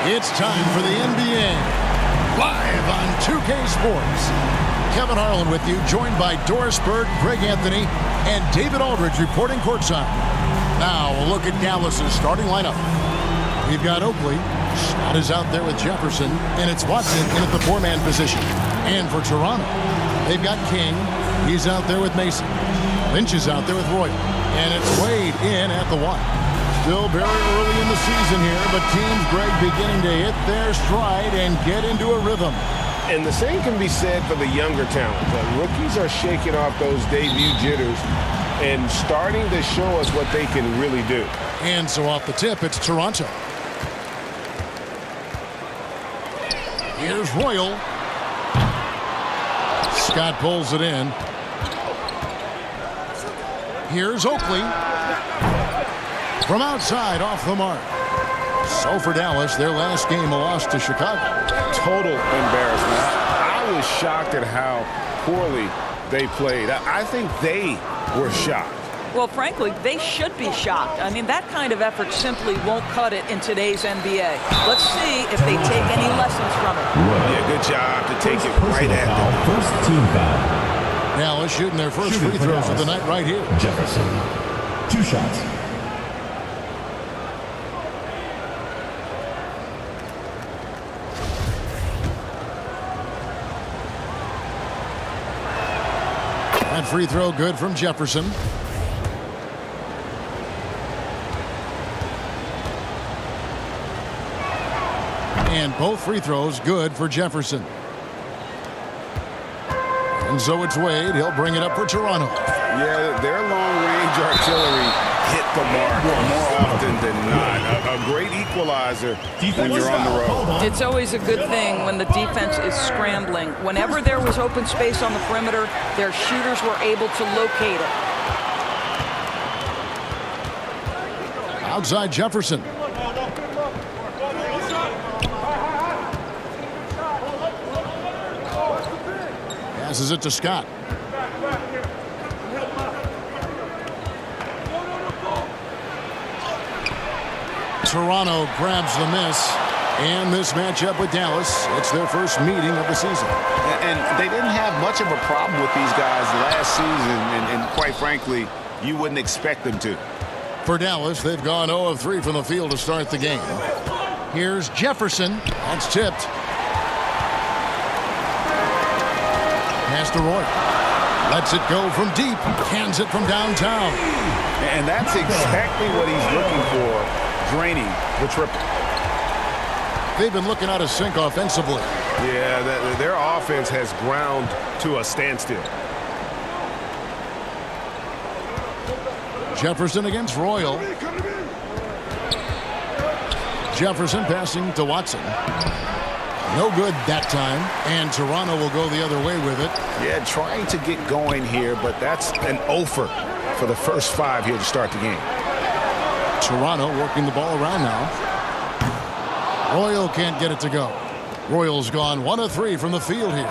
It's time for the NBA. Live on 2K Sports. Kevin Harlan with you, joined by Doris Bird, Greg Anthony, and David Aldridge reporting courtside. Now a look at Dallas's starting lineup. We've got Oakley. Scott is out there with Jefferson, and it's Watson in at the four-man position. And for Toronto, they've got King. He's out there with Mason. Lynch is out there with Roy. And it's Wade in at the one. Still very early in the season here, but teams, Greg, beginning to hit their stride and get into a rhythm. And the same can be said for the younger talent. The rookies are shaking off those debut jitters and starting to show us what they can really do. And so off the tip, it's Toronto. Here's Royal. Scott pulls it in. Here's Oakley. From outside, off the mark. So for Dallas, their last game a loss to Chicago. Total embarrassment. I was shocked at how poorly they played. I think they were shocked. Well, frankly, they should be shocked. I mean, that kind of effort simply won't cut it in today's NBA. Let's see if they take any lessons from it. Yeah, good job to take it right at them. First team foul. Dallas shooting their first free throws of the night right here. Jefferson. 2 shots. That free throw good from Jefferson. And both free throws good for Jefferson. And so it's Wade. He'll bring it up for Toronto. Yeah, their long-range artillery hit the mark more often than not. A great equalizer when you're on the road. It's always a good thing when the defense is scrambling. Whenever there was open space on the perimeter, their shooters were able to locate it. Outside Jefferson. Passes it to Scott. Toronto grabs the miss. And this matchup with Dallas, it's their first meeting of the season. And they didn't have much of a problem with these guys last season, and quite frankly, you wouldn't expect them to. For Dallas, they've gone 0 of 3 from the field to start the game. Here's Jefferson. That's tipped. Pass to Roy. Lets it go from deep. Cans it from downtown. And that's exactly what he's looking for, draining the triple. They've been looking out of sync offensively. Yeah, their offense has ground to a standstill. Jefferson against Royal. Jefferson passing to Watson. No good that time, and Toronto will go the other way with it. Yeah, trying to get going here, but that's an offer for the first 5 here to start the game. Toronto working the ball around now. Royal can't get it to go. Royal's gone 1 of 3 from the field here.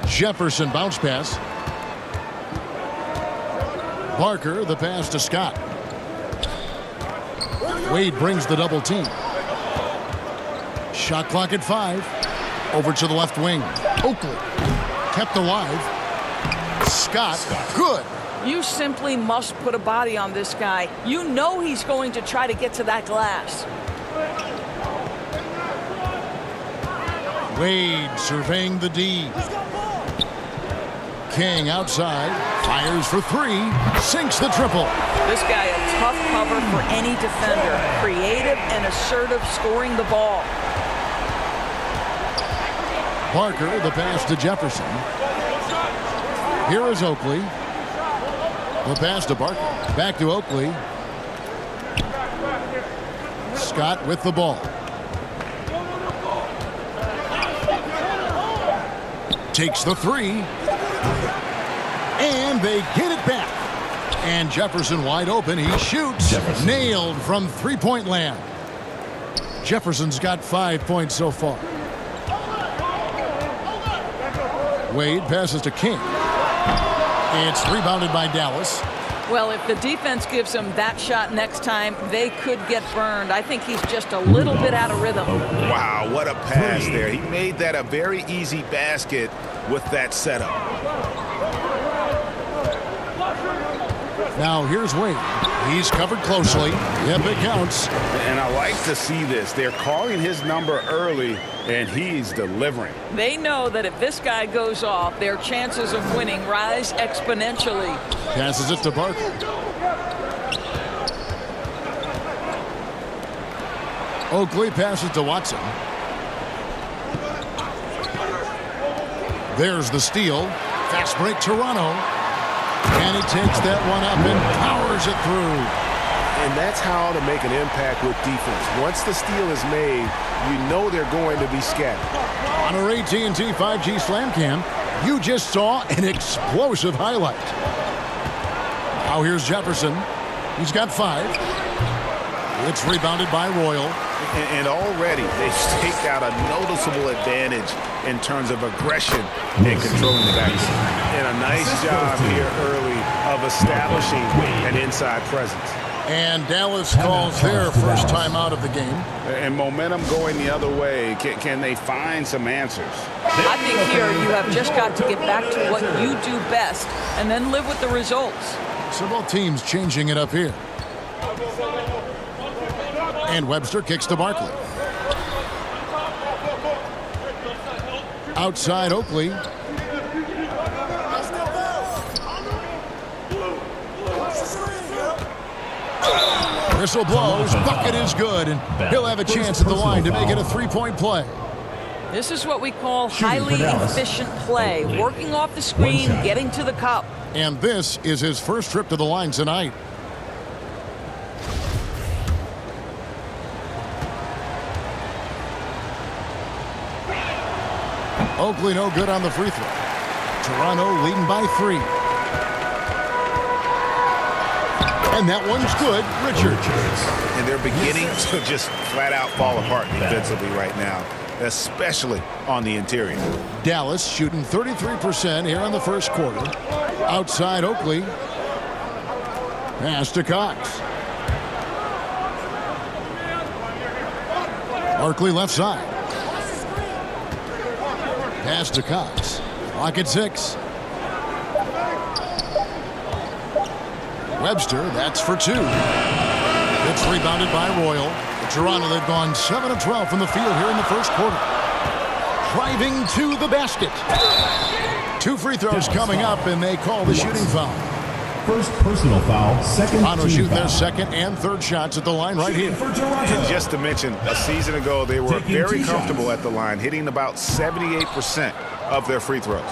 Jefferson bounce pass. Parker, the pass to Scott. Wade brings the double team. Shot clock at 5. Over to the left wing. Oakley kept alive. Scott, good. You simply must put a body on this guy. You know he's going to try to get to that glass. Wade surveying the D. King outside. Fires for 3. Sinks the triple. This guy a tough cover for any defender. Creative and assertive scoring the ball. Parker, the pass to Jefferson. Here is Oakley. The pass to Parker. Back to Oakley. Scott with the ball. Takes the 3. And they get it back. And Jefferson wide open. He shoots. Jefferson. Nailed from three-point land. Jefferson's got 5 points so far. Wade passes to King. It's rebounded by Dallas. Well, if the defense gives him that shot next time, they could get burned. I think he's just a little bit out of rhythm. Wow, what a pass there. He made that a very easy basket with that setup. Now here's Wade. He's covered closely. Yep, it counts. And I like to see this. They're calling his number early, and he's delivering. They know that if this guy goes off, their chances of winning rise exponentially. Passes it to Barkley. Oakley passes to Watson. There's the steal. Fast break Toronto. And he takes that one up and powers it through. And that's how to make an impact with defense. Once the steal is made, you know they're going to be scattered. On our AT&T 5G Slam Cam, you just saw an explosive highlight. Now here's Jefferson. He's got 5. It's rebounded by Royal. And already they've staked out a noticeable advantage in terms of aggression and controlling the backcourt. And a nice job here early of establishing an inside presence. And Dallas calls their first time out of the game. And momentum going the other way. Can they find some answers? I think here you have just got to get back to what you do best and then live with the results. So both teams changing it up here. And Webster kicks to Barkley. Outside Oakley. Whistle blows. Bucket is good. And he'll have a chance at the line to make it a 3-point play. This is what we call highly efficient play. Working off the screen, getting to the cup. And this is his first trip to the line tonight. Oakley no good on the free throw. Toronto leading by 3. And that one's good. Richards. And they're beginning to just flat out fall apart defensively right now, especially on the interior. Dallas shooting 33% here in the first quarter. Outside Oakley. Pass to Cox. Barkley left side. Pass to Cox. Clock at 6. Webster, that's for 2. It's rebounded by Royal. Toronto, they've gone 7 of 12 from the field here in the first quarter. Driving to the basket. 2 free throws coming up, and they call the shooting foul. First personal foul, second Toronto team shooting foul. their second and third shots at the line right here. And just to mention, a season ago, they were very comfortable at the line, hitting about 78% of their free throws.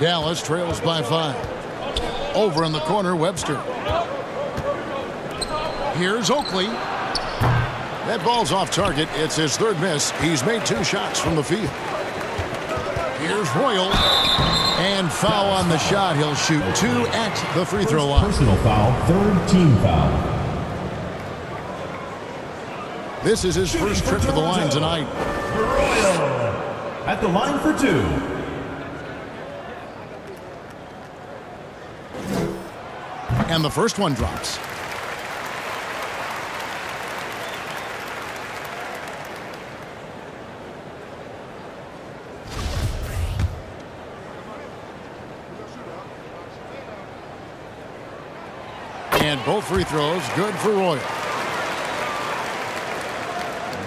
Dallas trails by 5. Over in the corner, Webster. Here's Oakley. That ball's off target. It's his third miss. He's made 2 shots from the field. Here's Royal. And foul on the shot. He'll shoot 2 at the free throw line. Personal foul, third team foul. This is his first trip to the line tonight. Royal at the line for 2. And the first one drops. And both free throws good for Royal.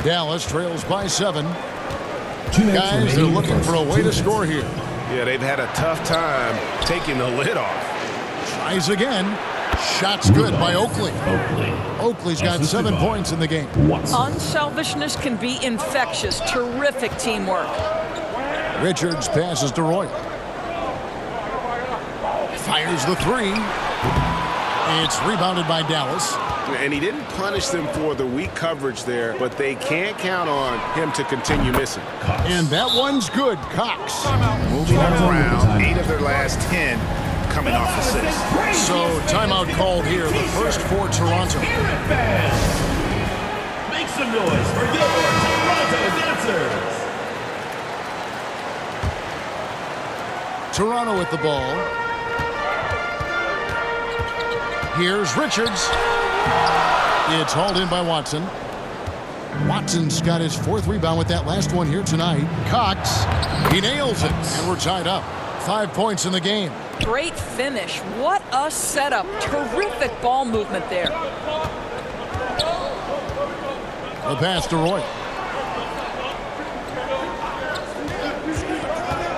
Dallas trails by 7. Guys, they're looking for a way to score here. Yeah, they've had a tough time taking the lid off. Tries again. Shot's good by Oakley. Oakley's got 7 points in the game. Unselfishness can be infectious. Terrific teamwork. Richards passes to Royal. Fires the 3. It's rebounded by Dallas. And he didn't punish them for the weak coverage there, but they can't count on him to continue missing. And that one's good. Cox. Moving around, 8 of their last 10 coming off assists. So timeout called here. The first for Toronto. Make some noise for your Toronto dancers. Toronto with the ball. Here's Richards. It's hauled in by Watson. Watson's got his 4th rebound with that last one here tonight. Cox, he nails it, and we're tied up. 5 points in the game. Great finish. What a setup. Terrific ball movement there. The pass to Roy.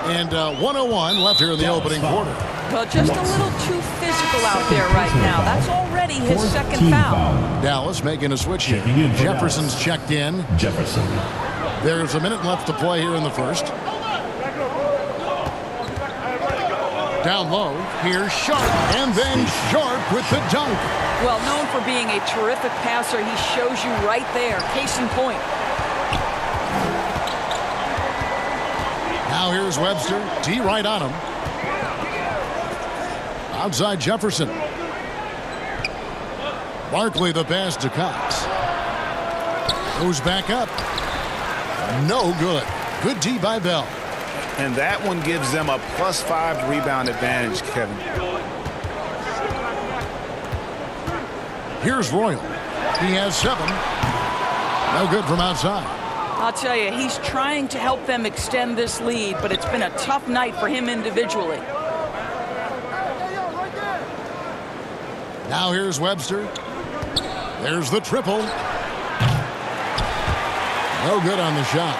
And 1:01 left here in the opening quarter. Well, just a little too physical out there right now. That's already his 2nd foul. Dallas making a switch here. Jefferson's checked in. Jefferson. There's a minute left to play here in the first. Down low, here's Sharp, and then Sharp with the dunk. Well, known for being a terrific passer, he shows you right there. Case in point. Now here's Webster. D right on him. Outside Jefferson. Barkley the pass to Cox. Goes back up. No good. Good D by Bell. And that one gives them a +5 rebound advantage, Kevin. Here's Royal. He has 7. No good from outside. I'll tell you, he's trying to help them extend this lead, but it's been a tough night for him individually. Now here's Webster. There's the triple. No good on the shot.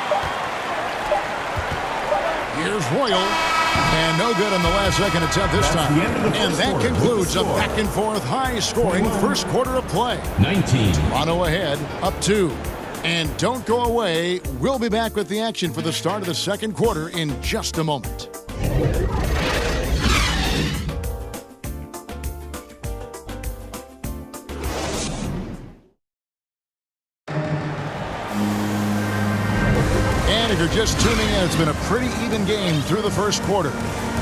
Here's Royal. And no good on the last second attempt this time. And that concludes a back-and-forth, high-scoring first quarter of play. 19. Toronto ahead, up 2. And don't go away. We'll be back with the action for the start of the second quarter in just a moment. And if you're just tuning in, it's been a pretty even game through the first quarter.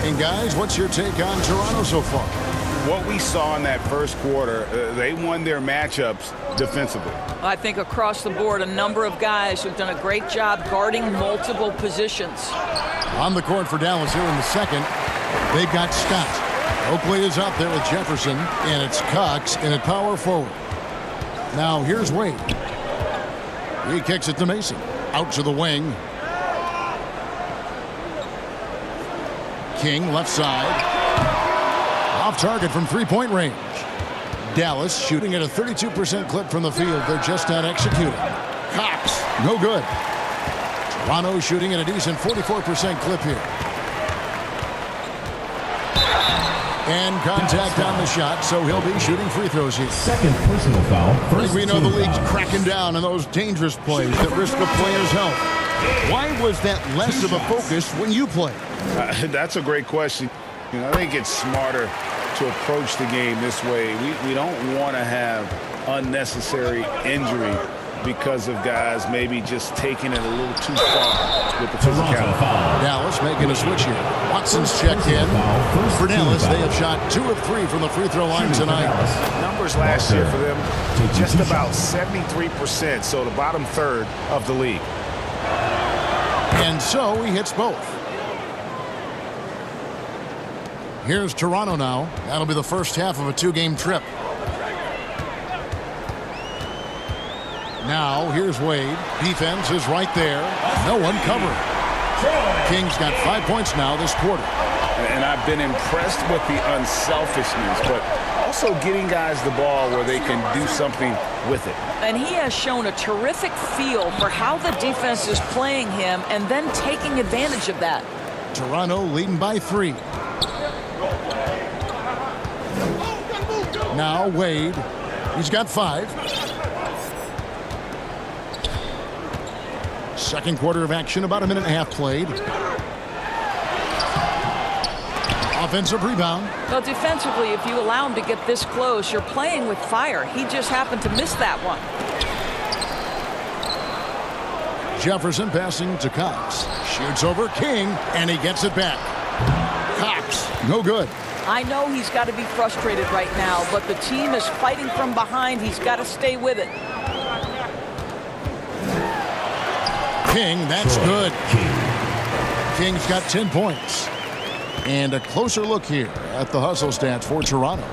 And guys, what's your take on Toronto so far? What we saw in that first quarter, they won their matchups defensively. I think across the board, a number of guys who've done a great job guarding multiple positions. On the court for Dallas here in the second, they've got Scott. Oakley is out there with Jefferson, and it's Cox in at power forward. Now here's Wade. He kicks it to Mason. Out to the wing. King left side. Off target from three-point range. Dallas shooting at a 32% clip from the field. They're just not executing. Cox, no good. Toronto shooting at a decent 44% clip here. And contact on the shot, so he'll be shooting free throws here. Second personal foul. First We know the league's foul. cracking down on those dangerous plays that risk the player's health. Why was that less of a focus when you played? That's a great question. I think it's smarter to approach the game this way. We don't want to have unnecessary injury because of guys maybe just taking it a little too far with the physicality. Dallas making a switch here. Watson's checked in. For Dallas, they have shot 2 of 3 from the free throw line tonight. Numbers last year for them, just about 73%, so the bottom third of the league. And so he hits both. Here's Toronto now. That'll be the first half of a 2-game trip. Now, here's Wade. Defense is right there. No one covering. King's got 5 points now this quarter. And I've been impressed with the unselfishness, but also getting guys the ball where they can do something with it. And he has shown a terrific feel for how the defense is playing him and then taking advantage of that. Toronto leading by 3. Now Wade. He's got 5. Second quarter of action, about a minute and a half played. Offensive rebound. Well, defensively, if you allow him to get this close, you're playing with fire. He just happened to miss that one. Jefferson passing to Cox. Shoots over King, and he gets it back. Cox, no good. I know he's got to be frustrated right now, but the team is fighting from behind. He's got to stay with it. King, that's good. King's got 10 points. And a closer look here at the hustle stats for Toronto.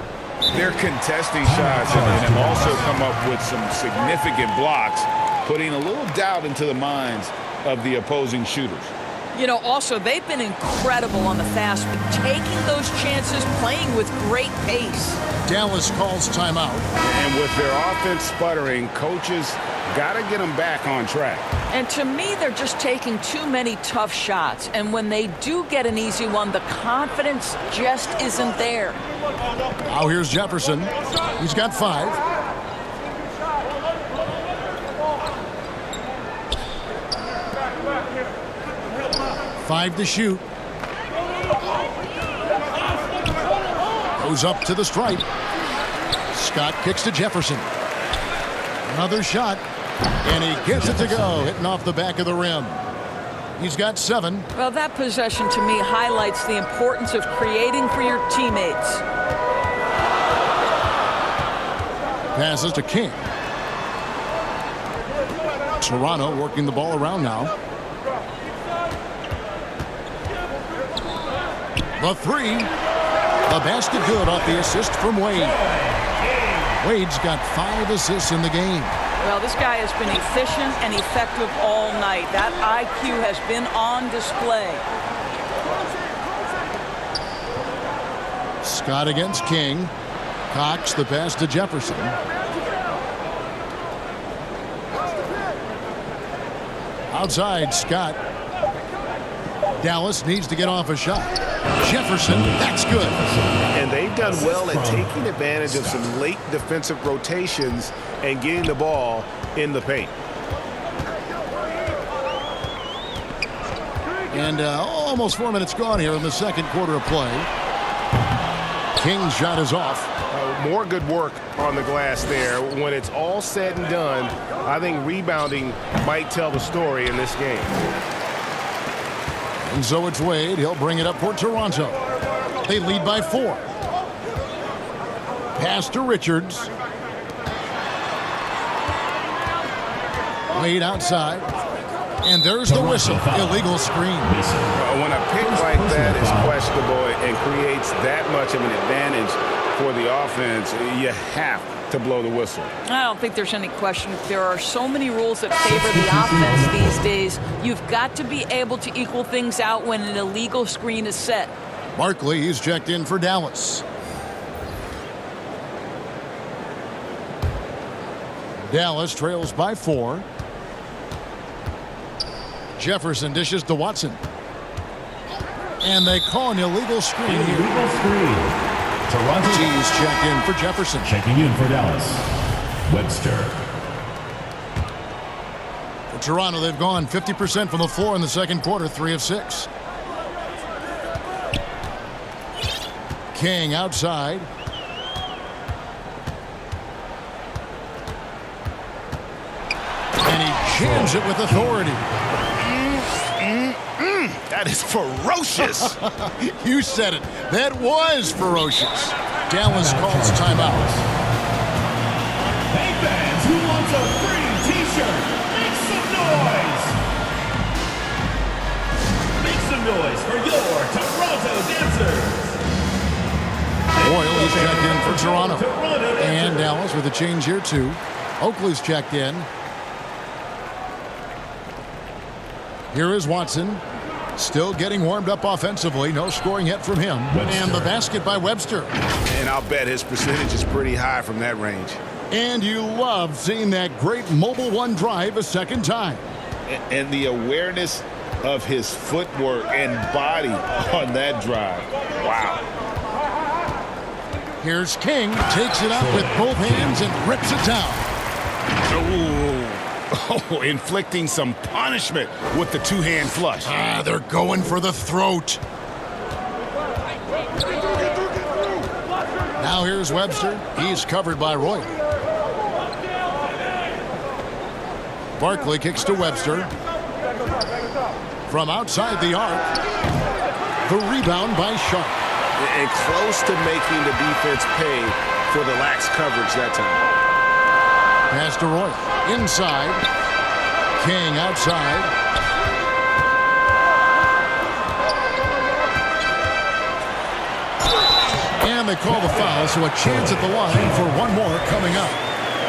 They're contesting shots and have also come up with some significant blocks, putting a little doubt into the minds of the opposing shooters. You know, also, they've been incredible on the fast break, taking those chances, playing with great pace. Dallas calls timeout. And with their offense sputtering, coaches got to get them back on track. And to me, they're just taking too many tough shots. And when they do get an easy one, the confidence just isn't there. Now here's Jefferson. He's got 5. Five to shoot. Goes up to the stripe. Scott kicks to Jefferson. Another shot. And he gets it to go, hitting off the back of the rim. He's got 7. Well, that possession to me highlights the importance of creating for your teammates. Passes to King. Toronto working the ball around now. The 3. The basket good off the assist from Wade. Wade's got 5 assists in the game. Well, this guy has been efficient and effective all night. That IQ has been on display. Scott against King. Cox the pass to Jefferson. Outside, Scott. Dallas needs to get off a shot. Jefferson, that's good. And they've done well at taking advantage of some late defensive rotations and getting the ball in the paint. And almost 4 minutes gone here in the second quarter of play. King's shot is off. More good work on the glass there. When it's all said and done, I think rebounding might tell the story in this game. And so it's Wade. He'll bring it up for Toronto. They lead by 4. Pass to Richards. Wade outside. And there's the whistle. Illegal screen. When a pick like that is questionable and creates that much of an advantage for the offense, you have to blow the whistle. I don't think there's any question. There are so many rules that favor the offense these days. You've got to be able to equal things out when an illegal screen is set. Barkley, he's checked in for Dallas. Dallas trails by 4. Jefferson dishes to Watson. And they call an illegal screen here. Illegal screen. Toronto. He's checked in for Jefferson. Checking in for Dallas. Webster. For Toronto, they've gone 50% from the floor in the second quarter, 3 of 6. King outside. And he jams it with authority. That is ferocious. You said it. That was ferocious. Dallas calls timeout. Hey fans, who wants a free t-shirt? Make some noise! Make some noise for your Toronto dancers! Boyle is checked in for Toronto. Toronto And dancers. Dallas with a change here too. Oakley's checked in. Here is Watson. Still getting warmed up offensively. No scoring yet from him. Webster. And the basket by Webster. And I'll bet his percentage is pretty high from that range. And you love seeing that great mobile one drive a second time. And the awareness of his footwork and body on that drive. Wow. Here's King. Takes it up with both hands and rips it down. Oh, inflicting some punishment with the two-hand flush. They're going for the throat. Now here's Webster. He's covered by Roy. Barkley kicks to Webster. From outside the arc. The rebound by Sharp. And close to making the defense pay for the lax coverage that time. Pass to Roy. Inside. King outside. And And they call the foul, so a chance at the line for one more coming up.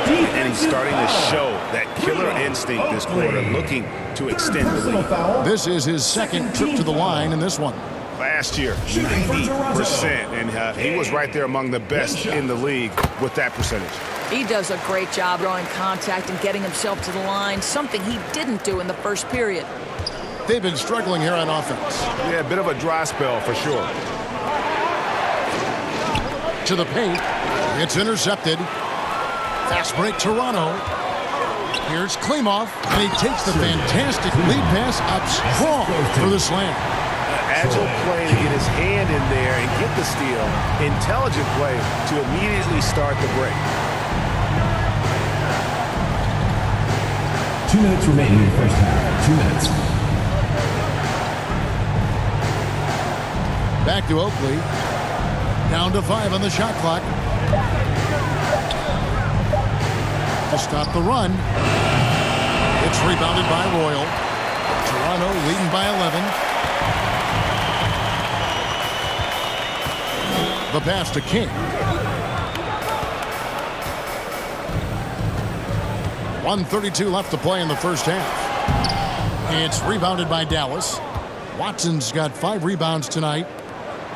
And he's starting to show that killer instinct this quarter, looking to extend the lead. This is his second trip to the line in this one. Last year, 90%, and he was right there among the best in the league with that percentage. He does a great job drawing contact and getting himself to the line, something he didn't do in the first period. They've been struggling here on offense. Yeah, a bit of a dry spell for sure. To the paint. It's intercepted. Fast break, Toronto. Here's Klimov, and he takes the fantastic lead pass up strong for the slam. Agile play to get his hand in there and get the steal. Intelligent play to immediately start the break. 2 minutes remaining in the first half. 2 minutes. Back to Oakley. Down to 5 on the shot clock. To stop the run. It's rebounded by Royal. Toronto leading by 11. The pass to King. 1:32 left to play in the first half. It's rebounded by Dallas. Watson's got 5 rebounds tonight.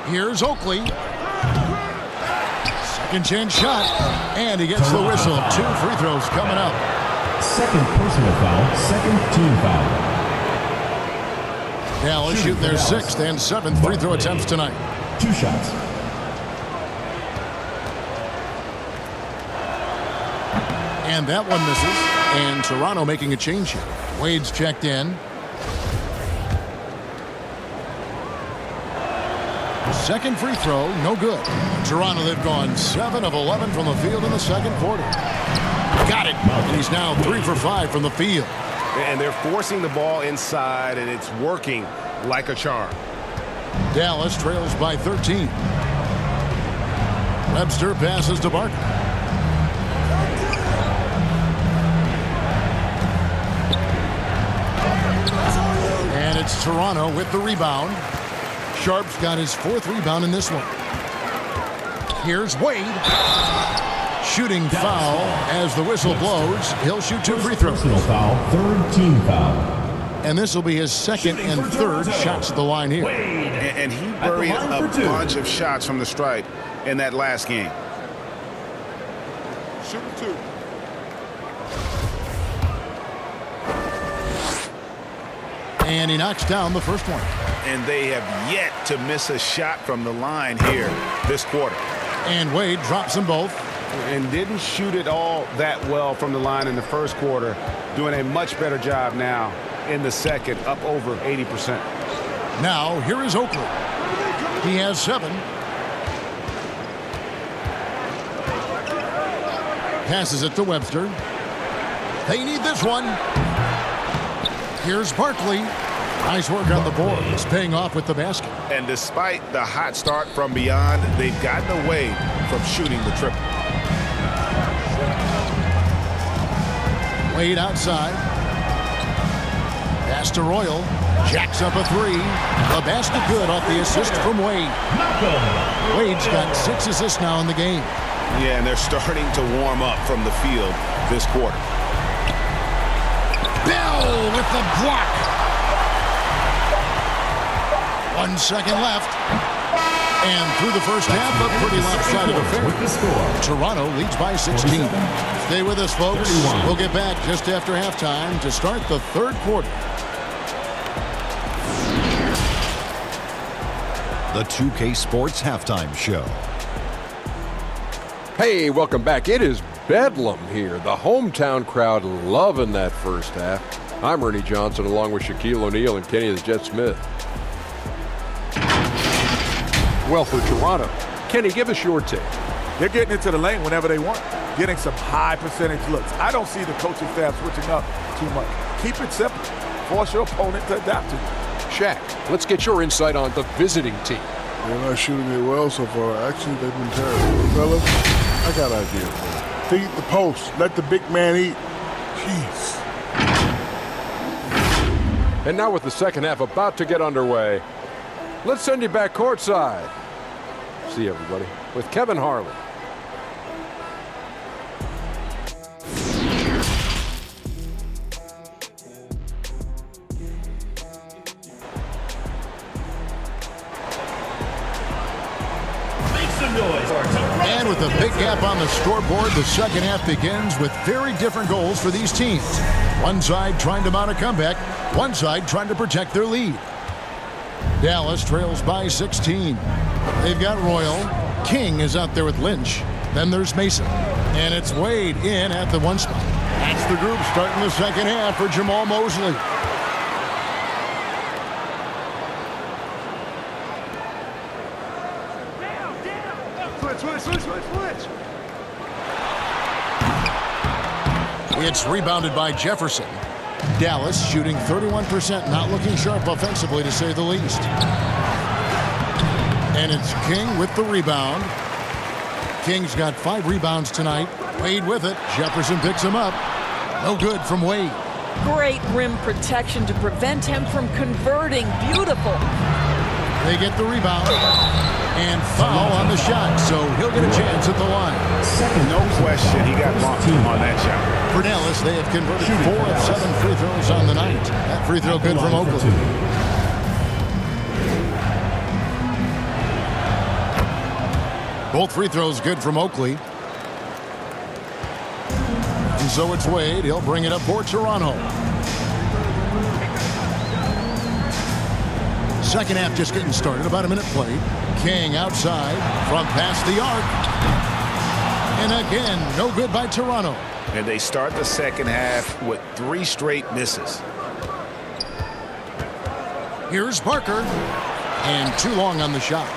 Here's Oakley. Second chance shot. And he gets the whistle. 2 free throws coming up. Second personal foul. Second team foul. Dallas shooting their 6th and 7th free throw attempts tonight. 2 shots. And that one misses. And Toronto making a change here. Wade's checked in. Second free throw, no good. Toronto, they've gone 7 of 11 from the field in the second quarter. Got it. And he's now 3 for 5 from the field. And they're forcing the ball inside, and it's working like a charm. Dallas trails by 13. Webster passes to Barker. And it's Toronto with the rebound. Sharp's got his 4th rebound in this one. Here's Wade. Shooting foul as the whistle blows. He'll shoot 2 free throws. Personal foul. Third team foul. And this will be his 2nd and 3rd shots at the line here. And he buried a bunch of shots from the stripe in that last game. Shooting 2. And he knocks down the first one. And they have yet to miss a shot from the line here this quarter. And Wade drops them both. And didn't shoot it all that well from the line in the first quarter. Doing a much better job now in the second, up over 80%. Now, here is Oakley. He has 7. Passes it to Webster. They need this one. Here's Barkley. Nice work on the boards, paying off with the basket. And despite the hot start from beyond, they've gotten away from shooting the triple. Wade outside. Pass to Royal. Jacks up a 3. The basket good off the assist from Wade. Wade's got 6 assists now in the game. Yeah, and they're starting to warm up from the field this quarter. Bell with the block. 1 second left. And through the first half, a pretty lopsided affair. Toronto leads by 16. Stay with us, folks. We'll get back just after halftime to start the 3rd quarter. The 2K Sports Halftime Show. Hey, welcome back. It is bedlam here. The hometown crowd loving that first half. I'm Ernie Johnson along with Shaquille O'Neal and Kenny the Jet Smith. Well, for Toronto, Kenny, give us your take. They're getting into the lane whenever they want, getting some high percentage looks. I don't see the coaching staff switching up too much. Keep it simple. Force your opponent to adapt to you. Shaq, let's get your insight on the visiting team. They're not shooting it well so far. Actually, they've been terrible. Fellas, I got an idea for you. Feed the post. Let the big man eat. Jeez. And now with the second half about to get underway, let's send you back courtside. See you, everybody. with Kevin Harlan. And with a big gap on the scoreboard, the second half begins with very different goals for these teams. One side trying to mount a comeback, one side trying to protect their lead. Dallas trails by 16. They've got Royal. King is out there with Lynch. Then there's Mason. And it's Wade in at the one spot. That's the group starting the second half for Jamal Mosley. Switch. It's rebounded by Jefferson. Dallas shooting 31%, not looking sharp offensively to say the least. And it's King with the rebound. King's got 5 rebounds tonight. Wade with it. Jefferson picks him up. No good from Wade. Great rim protection to prevent him from converting. Beautiful. They get the rebound. And foul on the shot, so he'll get a chance at the line. No question he got bumped on that shot. For Dallas, they have converted 4 of 7 free throws on the night. That free throw good from Oakley. Both free throws good from Oakley. And so it's Wade. He'll bring it up for Toronto. Second half just getting started. About a minute played. King outside from past the arc. And again, no good by Toronto. And they start the second half with 3 straight misses. Here's Parker. And too long on the shot.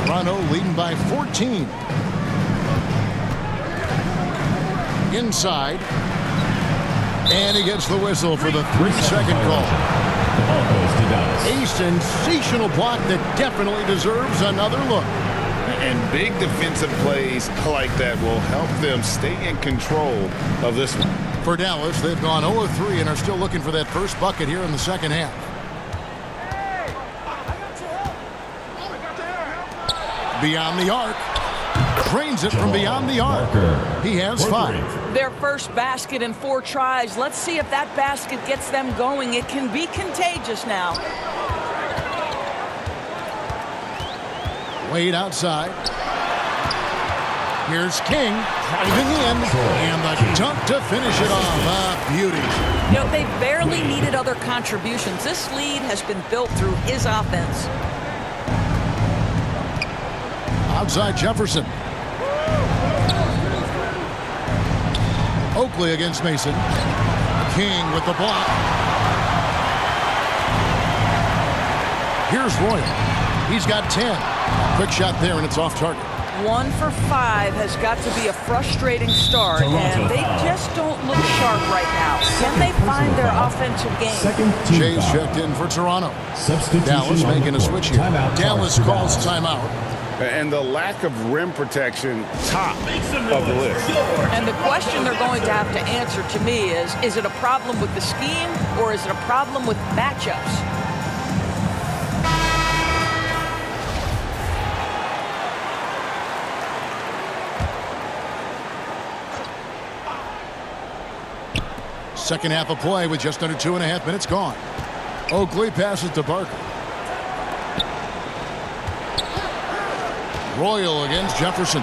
Toronto leading by 14. Inside. And he gets the whistle for the 3-second call. A sensational block that definitely deserves another look. And big defensive plays like that will help them stay in control of this one. For Dallas, they've gone 0 of 3 and are still looking for that first bucket here in the second half. Beyond the arc. Drains it from beyond the arc. He has 5. Their first basket in 4 tries. Let's see if that basket gets them going. It can be contagious now. Wade outside. Here's King driving in. And the dunk to finish it off. A beauty. You know, they barely needed other contributions. This lead has been built through his offense. Outside Jefferson. Oakley against Mason. King with the block. Here's Royal. He's got 10. Quick shot there, and it's off target. 1 for 5 has got to be a frustrating start, and they just don't look sharp right now. Can they find their offensive game? Jay's checked in for Toronto. Dallas making a switch here. Dallas calls timeout. And the lack of rim protection, top of the list. And the question they're going to have to answer to me is it a problem with the scheme or is it a problem with matchups? Second half of play with just under 2.5 minutes gone. Oakley passes to Barker. Royal against Jefferson.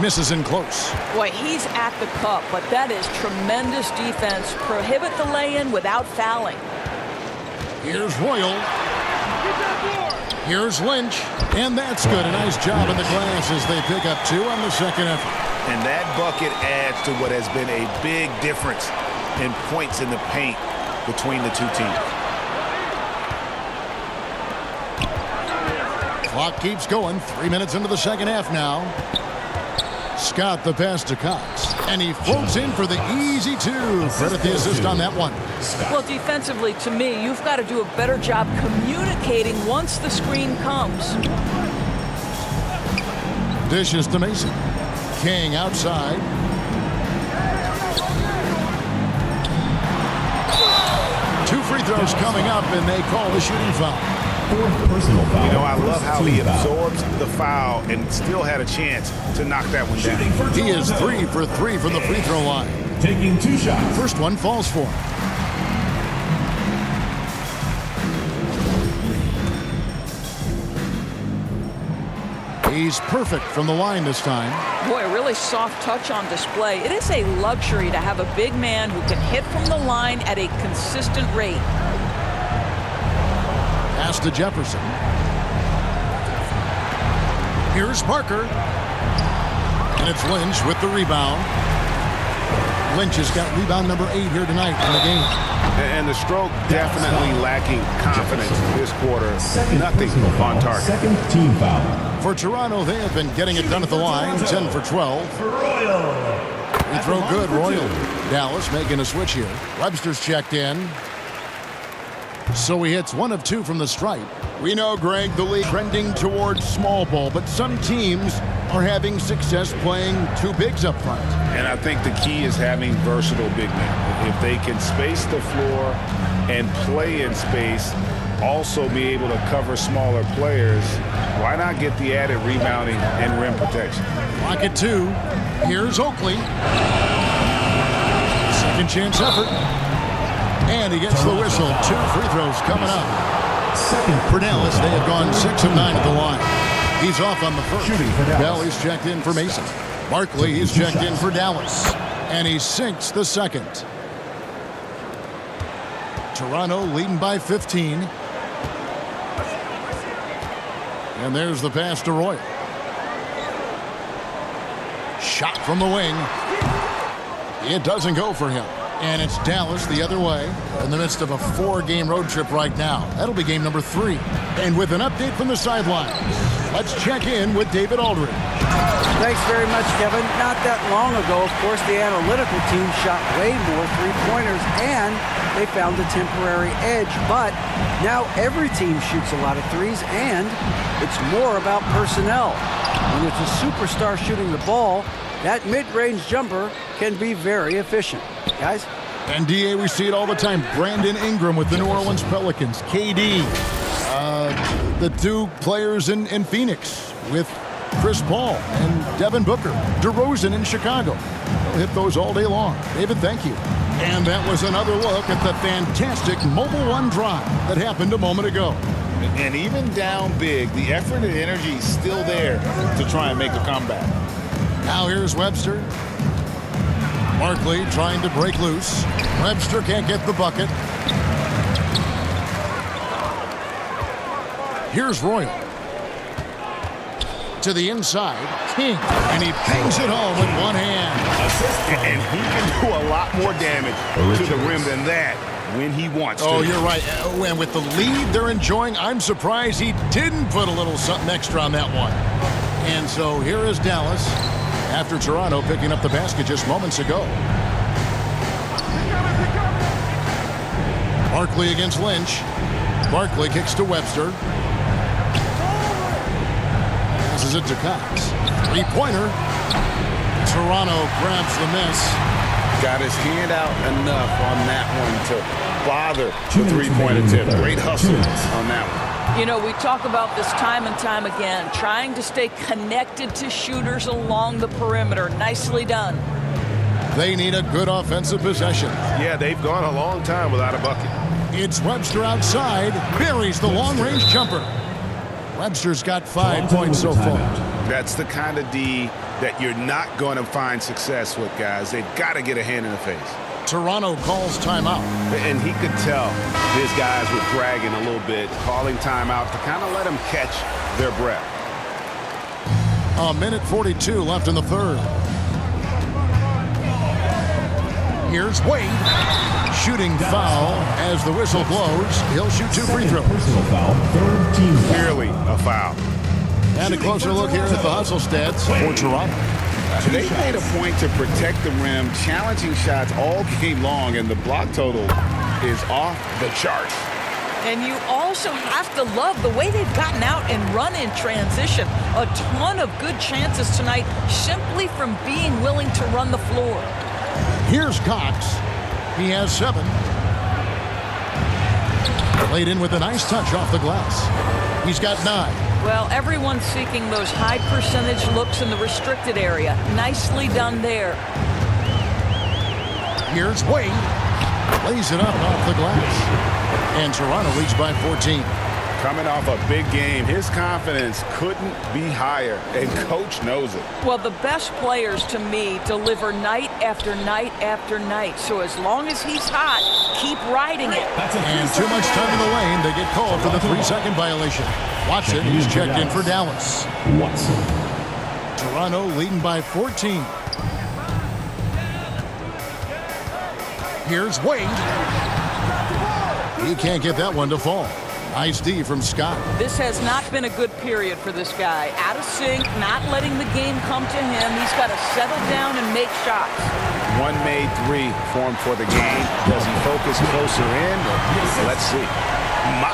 Misses in close. Boy, he's at the cup, but that is tremendous defense. Prohibit the lay-in without fouling. Here's Royal. Here's Lynch. And that's good. A nice job in the glass as they pick up 2 on the second effort. And that bucket adds to what has been a big difference in points in the paint between the 2 teams. Clock keeps going. 3 minutes into the second half now. Scott the pass to Cox. And he floats in for the easy 2. Credit the assist on that one. Well, defensively, to me, you've got to do a better job communicating once the screen comes. Dishes to Mason. King outside. Two free throws coming up, and they call the shooting foul. Fourth personal foul. You know, I love how he First team foul. absorbs the foul and still had a chance to knock that one down. He is 3 for 3 from the free throw line. Taking 2 shots. First one falls for him. He's perfect from the line this time. Boy, a really soft touch on display. It is a luxury to have a big man who can hit from the line at a consistent rate. Pass to Jefferson. Here's Parker. And it's Lynch with the rebound. Lynch has got rebound number 8 here tonight in the game. And the stroke definitely lacking confidence this quarter. Second Nothing personal foul. on target. Second team foul. For Toronto, they have been getting it done at the line, 10 for 12. Free throw good, Royal. Dallas making a switch here. Webster's checked in. So he hits 1 of 2 from the stripe. We know, Greg, the league trending towards small ball, but some teams are having success playing 2 bigs up front. And I think the key is having versatile big men. If they can space the floor and play in space, also be able to cover smaller players, why not get the added rebounding and rim protection? Lock it 2. Here's Oakley. Second chance effort. And he gets the whistle. 2 free throws coming up. Second For Dallas, they have gone 6 of 9 at the line. He's off on the first. Shooting for Dallas. Bell, he's checked in for Mason. Barkley, he's checked in for Dallas. And he sinks the second. Toronto leading by 15. And there's the pass to Royal. Shot from the wing. It doesn't go for him. And it's Dallas the other way in the midst of a 4-game road trip right now. That'll be game number 3. And with an update from the sidelines, let's check in with David Aldridge. Thanks very much, Kevin. Not that long ago, of course, the analytical team shot way more three-pointers and they found a temporary edge. But now every team shoots a lot of threes and it's more about personnel. When it's a superstar shooting the ball, that mid-range jumper can be very efficient. Guys? And DA, we see it all the time. Brandon Ingram with the New Orleans Pelicans. KD, the 2 players in Phoenix with Chris Paul and Devin Booker. DeRozan in Chicago. We'll hit those all day long. David, thank you. And that was another look at the fantastic Mobile One drive that happened a moment ago. And even down big, the effort and energy is still there to try and make a comeback. Now here's Webster. Barkley trying to break loose. Webster can't get the bucket. Here's Royal. To the inside. King. And he pings it home with one hand. And he can do a lot more damage to the rim than that when he wants to. Oh, you're right. And with the lead they're enjoying, I'm surprised he didn't put a little something extra on that one. And so here is Dallas after Toronto picking up the basket just moments ago. Barkley against Lynch. Barkley kicks to Webster. Passes it to Cox. 3-pointer. Toronto grabs the miss. Got his hand out enough on that one to bother the 3-point attempt. Great hustle on that one. You know, we talk about this time and time again, trying to stay connected to shooters along the perimeter. Nicely done. They need a good offensive possession. Yeah, they've gone a long time without a bucket. It's Webster outside. Buries the long-range jumper. Webster's got 5 points so far. That's the kind of D that you're not going to find success with, guys. They've got to get a hand in the face. Toronto calls timeout. And he could tell his guys were dragging a little bit, calling timeout to kind of let them catch their breath. 1:42 left in the third. Here's Wade. Shooting foul as the whistle blows. He'll shoot 2 free throws. Personal foul. Third team foul. Clearly a foul. And a closer look here at the hustle stats for Toronto. They made a point to protect the rim, challenging shots all game long, and the block total is off the charts. And you also have to love the way they've gotten out and run in transition. A ton of good chances tonight simply from being willing to run the floor. Here's Cox. He has 7. Laid in with a nice touch off the glass. He's got 9. Well, everyone's seeking those high percentage looks in the restricted area. Nicely done there. Here's Wade. Lays it up off the glass. And Toronto leads by 14. Coming off a big game, his confidence couldn't be higher, and coach knows it. Well, the best players to me deliver night after night after night. So as long as he's hot, keep riding it. And too much time in the lane. They get called for the 3-second violation. Watson, he's checked in for Dallas. Toronto leading by 14. Here's Wade. He can't get that one to fall. Nice D from Scott. This has not been a good period for this guy. Out of sync, not letting the game come to him. He's got to settle down and make shots. One made 3 for him for the game. Does he focus closer in? Let's see. My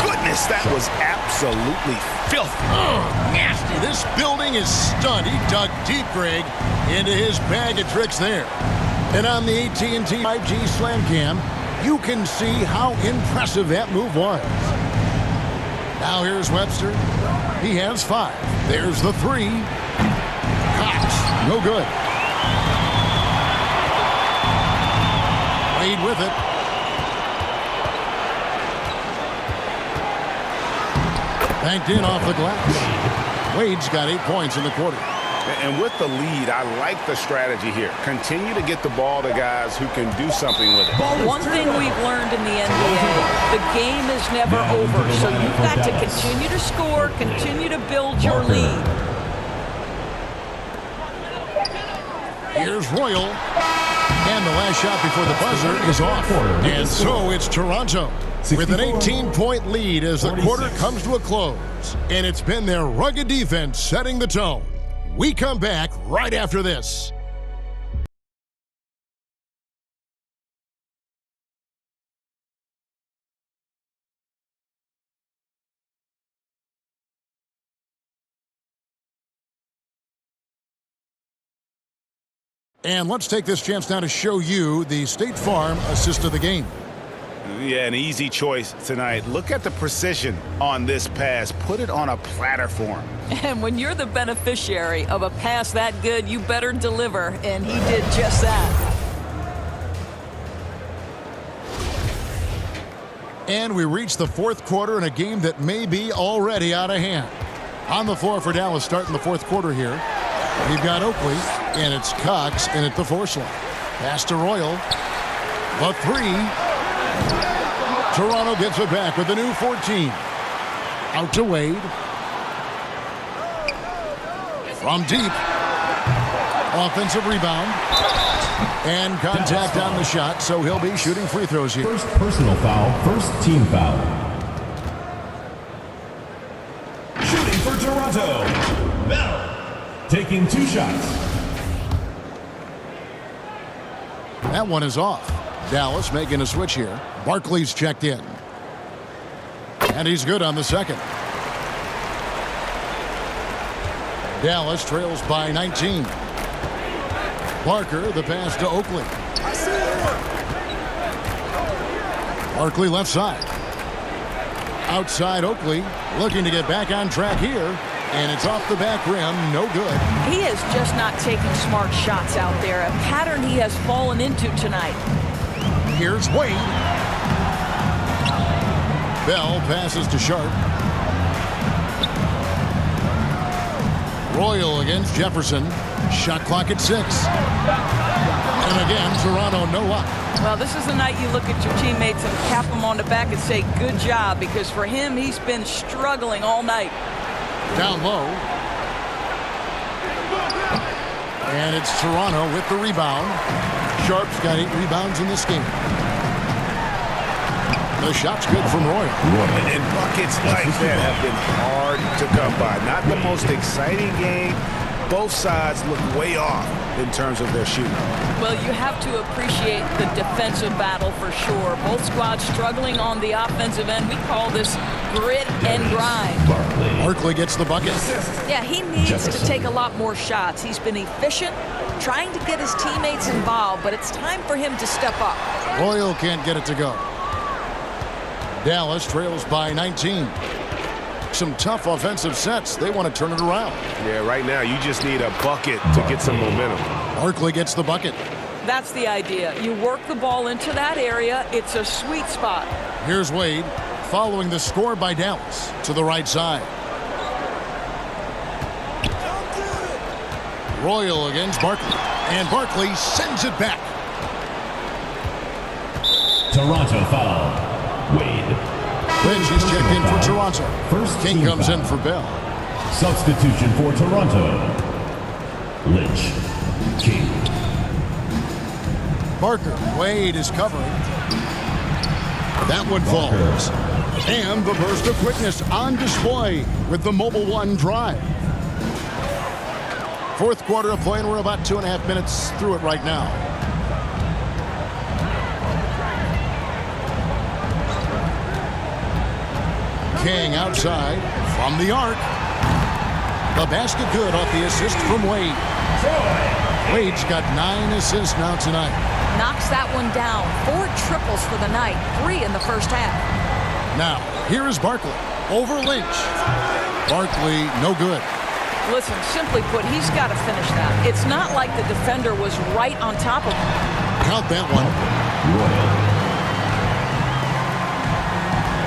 goodness, that was absolutely filthy. Oh, nasty. This building is stunned. He dug deep, Greg, into his bag of tricks there. And on the AT&T 5G Slam Cam, you can see how impressive that move was. Now here's Webster. He has 5. There's the 3. Cox, no good. Wade with it. Banked in off the glass. Wade's got 8 points in the quarter. And with the lead, I like the strategy here. Continue to get the ball to guys who can do something with it. One thing we've learned in the NBA, the game is never over. So you've got to continue to score, continue to build your lead. Here's Royal. And the last shot before the buzzer is off. And so it's Toronto with an 18-point lead as the quarter comes to a close. And it's been their rugged defense setting the tone. We come back right after this. And let's take this chance now to show you the State Farm assist of the game. Yeah, an easy choice tonight. Look at the precision on this pass. Put it on a platter for him. And when you're the beneficiary of a pass that good, you better deliver, and he did just that. And we reach the 4th quarter in a game that may be already out of hand. On the floor for Dallas starting the 4th quarter here. We've got Oakley, and it's Cox in at the force line. Pass to Royal. The 3. Toronto gets it back with a new 14. Out to Wade. From deep. Offensive rebound. And contact on the shot, so he'll be shooting free throws here. First personal foul, first team foul. Shooting for Toronto. Bell taking 2 shots. That one is off. Dallas making a switch here. Barkley's checked in. And he's good on the second. Dallas trails by 19. Parker, the pass to Oakley. Barkley left side. Outside Oakley, looking to get back on track here. And it's off the back rim, no good. He is just not taking smart shots out there, a pattern he has fallen into tonight. Here's Wade. Bell passes to Sharp. Royal against Jefferson. Shot clock at 6. And again, Toronto no luck. Well, this is the night you look at your teammates and tap them on the back and say, good job, because for him, he's been struggling all night. Down low. And it's Toronto with the rebound. Sharp's got 8 rebounds in this game. The shot's good from Royal. And buckets like that have been hard to come by. Not the most exciting game. Both sides look way off in terms of their shooting. Well, you have to appreciate the defensive battle for sure. Both squads struggling on the offensive end. We call this grit and grind. Barkley gets the bucket. Yeah, he needs to take a lot more shots. He's been efficient, trying to get his teammates involved, but it's time for him to step up. Royal can't get it to go. Dallas trails by 19. Some tough offensive sets. They want to turn it around. Yeah, right now you just need a bucket to get some momentum. Barkley gets the bucket. That's the idea. You work the ball into that area. It's a sweet spot. Here's Wade following the score by Dallas to the right side. Royal against Barkley. And Barkley sends it back. Toronto foul. Wade. Lynch is checked in for Toronto. First King team comes foul. in for Bell. Substitution for Toronto. Lynch. King. Barker. Wade is covering. That one falls. And the burst of quickness on display with the Mobile One drive. Fourth quarter of play, and we're about 2.5 minutes through it right now. King outside from the arc. The basket good off the assist from Wade. Wade's got 9 assists now tonight. Knocks that one down. 4 triples for the night. 3 in the first half. Now, here is Barkley over Lynch. Barkley, no good. Listen, simply put, he's got to finish that. It's not like the defender was right on top of him. Count that one.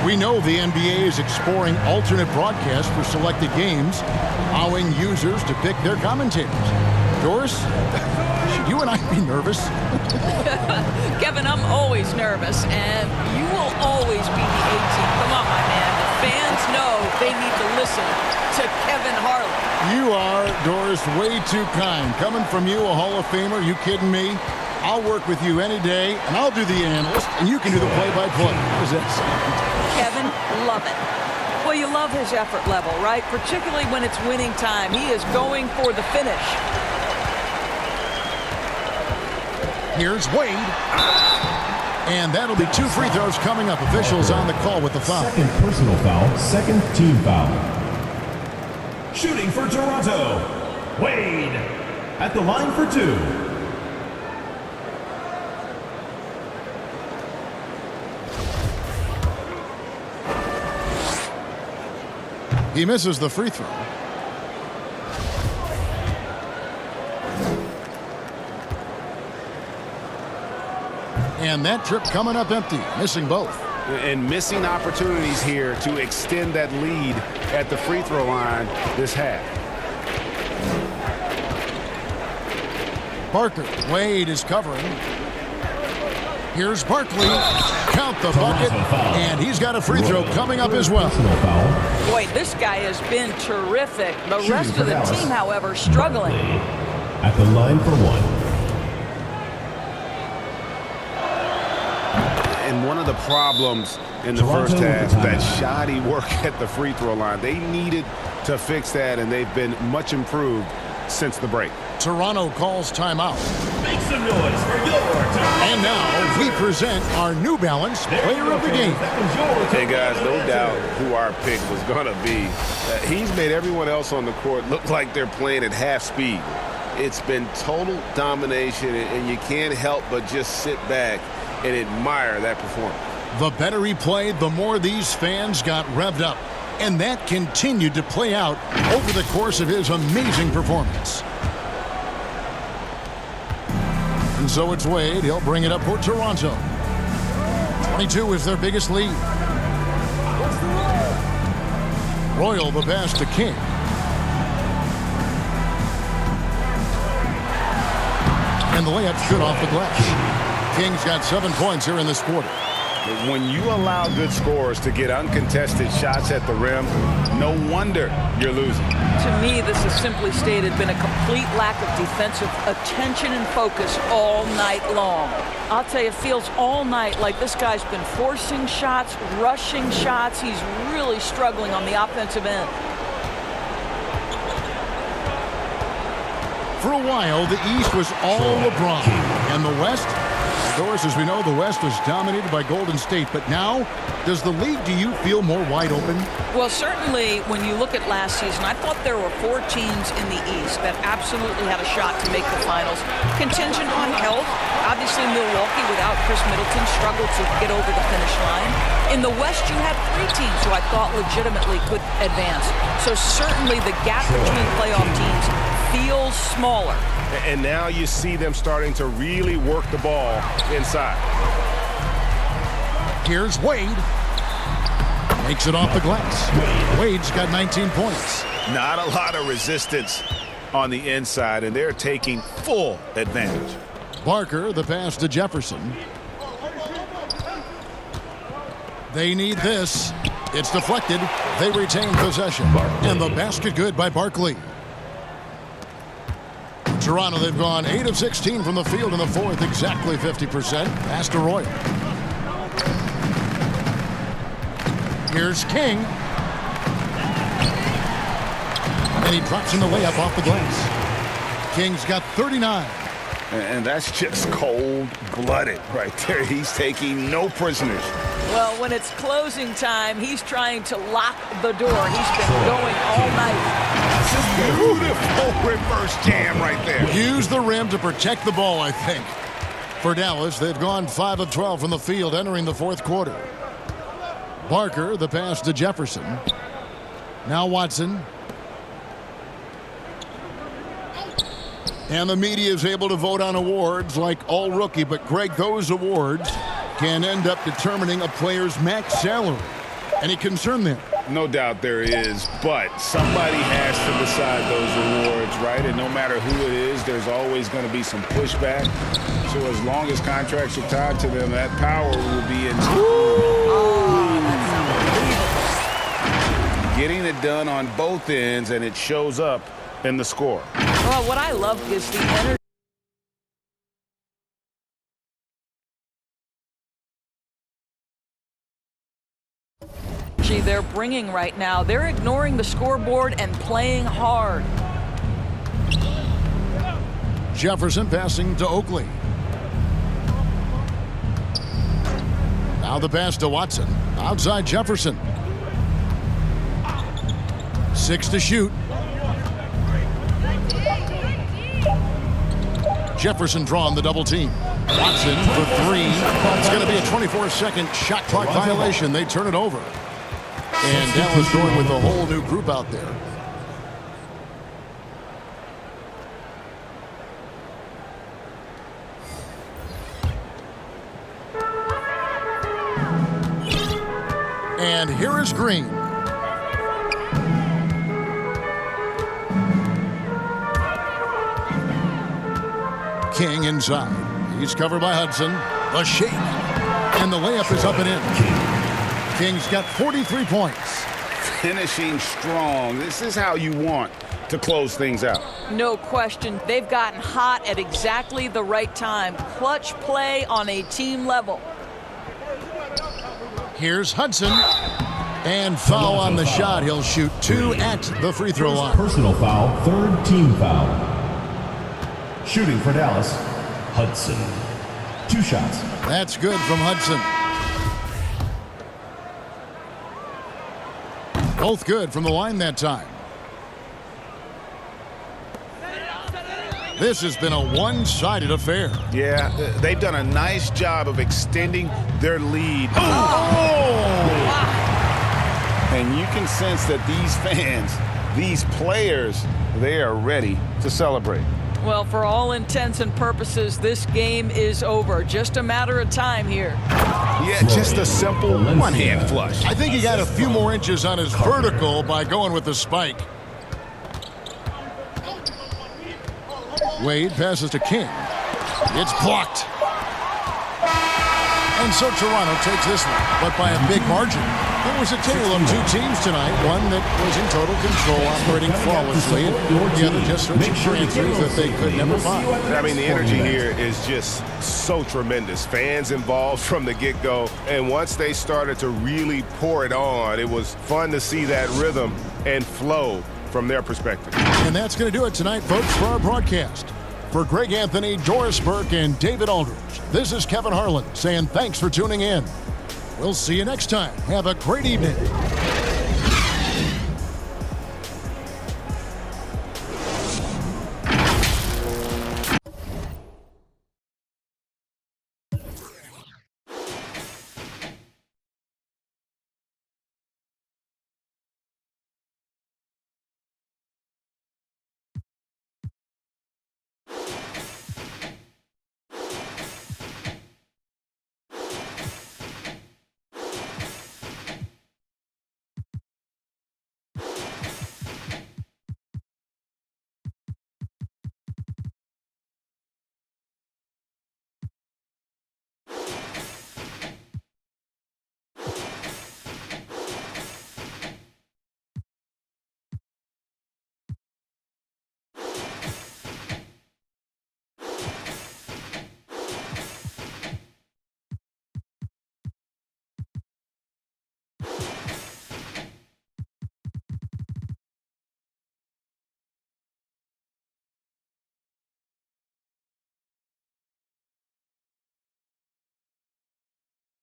We know the NBA is exploring alternate broadcasts for selected games, allowing users to pick their commentators. Doris, should you and I be nervous? Kevin, I'm always nervous, and you will always be the A-team. Come on, my man. Fans know they need to listen to Kevin Harlan. You are, Doris, way too kind. Coming from you, a Hall of Famer, you kidding me? I'll work with you any day, and I'll do the analyst, and you can do the play-by-play. How does that sound? Kevin, love it. Well, you love his effort level, right? Particularly when it's winning time. He is going for the finish. Here's Wade. And that'll be 2 free throws coming up. Officials on the call with the foul. Second personal foul, second team foul. Shooting for Toronto. Wade at the line for 2. He misses the free throw. And that trip coming up empty, missing both. And missing opportunities here to extend that lead at the free throw line this half. Barker. Wade is covering. Here's Barkley. Count the bucket. And he's got a free throw coming up as well. Boy, this guy has been terrific. The rest of the team, however, struggling. At the line for 1. And one of the problems in the first half, that shoddy work at the free throw line. They needed to fix that, and they've been much improved since the break. Toronto calls timeout. Make some noise for your time. And now we present our New Balance Player of the Game. Hey guys, no doubt who our pick was going to be. He's made everyone else on the court look like they're playing at half speed. It's been total domination, and you can't help but just sit back and admire that performance. The better he played, the more these fans got revved up. And that continued to play out over the course of his amazing performance. And so it's Wade. He'll bring it up for Toronto. 22 is their biggest lead. Royal the pass to King. And the layup's good off the glass. King's got 7 points here in this quarter. When you allow good scorers to get uncontested shots at the rim, no wonder you're losing. To me, this has simply stated been a complete lack of defensive attention and focus all night long. I'll tell you, it feels all night like this guy's been forcing shots, rushing shots. He's really struggling on the offensive end. For a while, the East was all LeBron, and the West, Doris, as we know, the West was dominated by Golden State, but now, does the league, do you feel more wide open? Well, certainly when you look at last season, I thought there were 4 teams in the East that absolutely had a shot to make the finals. Contingent on health, obviously Milwaukee without Chris Middleton struggled to get over the finish line. In the West, you had 3 teams who I thought legitimately could advance. So certainly the gap between playoff teams feels smaller. And now you see them starting to really work the ball inside. Here's Wade. Makes it off the glass. Wade's got 19 points. Not a lot of resistance on the inside, and they're taking full advantage. Barker, the pass to Jefferson. They need this. It's deflected. They retain possession. And the basket good by Barkley. Toronto, they've gone 8 of 16 from the field in the fourth, exactly 50%. Pass to Royal. Here's King. And he drops in the layup off the glass. King's got 39. And that's just cold-blooded right there. He's taking no prisoners. Well, when it's closing time, he's trying to lock the door. He's been going all night. Beautiful reverse jam right there. Use the rim to protect the ball, I think. For Dallas, they've gone 5 of 12 from the field entering the fourth quarter. Barker, the pass to Jefferson. Now Watson. And the media is able to vote on awards like all rookie, but Greg, those awards can end up determining a player's max salary. Any concern there? No doubt there is, but somebody has to decide those awards, right? And no matter who it is, there's always going to be some pushback. So as long as contracts are tied to them, that power will be in. Getting it done on both ends, and it shows up in the score. Well, what I love is the energy. They're bringing right now. They're ignoring the scoreboard and playing hard. Jefferson passing to Oakley. Now the pass to Watson. Outside Jefferson. 6 to shoot. Jefferson drawing the double team. Watson for 3. It's going to be a 24-second shot clock violation. They turn it over. And Dallas going with a whole new group out there. And here is Green. King inside. He's covered by Hudson. A shake. And the layup is up and in. King's got 43 points. Finishing strong. This is how you want to close things out. No question. They've gotten hot at exactly the right time. Clutch play on a team level. Here's Hudson. And foul on the shot. He'll shoot 2 at the free throw line. Personal foul, 3rd team foul. Shooting for Dallas, Hudson. 2 shots. That's good from Hudson. Both good from the line that time. This has been a one-sided affair. Yeah, they've done a nice job of extending their lead. And you can sense that these fans, these players, they are ready to celebrate. Well, for all intents and purposes, this game is over. Just a matter of time here. Yeah, just a simple one-hand flush. I think he got a few more inches on his vertical by going with the spike. Wade passes to King. It's blocked. And so Toronto takes this one, but by a big margin. It was a tale of 2 teams tonight, one that was in total control, operating flawlessly, and the other just searching for answers that they could never find. I mean, the energy here is just so tremendous. Fans involved from the get-go, and once they started to really pour it on, it was fun to see that rhythm and flow from their perspective. And that's going to do it tonight, folks, for our broadcast. For Greg Anthony, Doris Burke, and David Aldridge, this is Kevin Harlan saying thanks for tuning in. We'll see you next time. Have a great evening.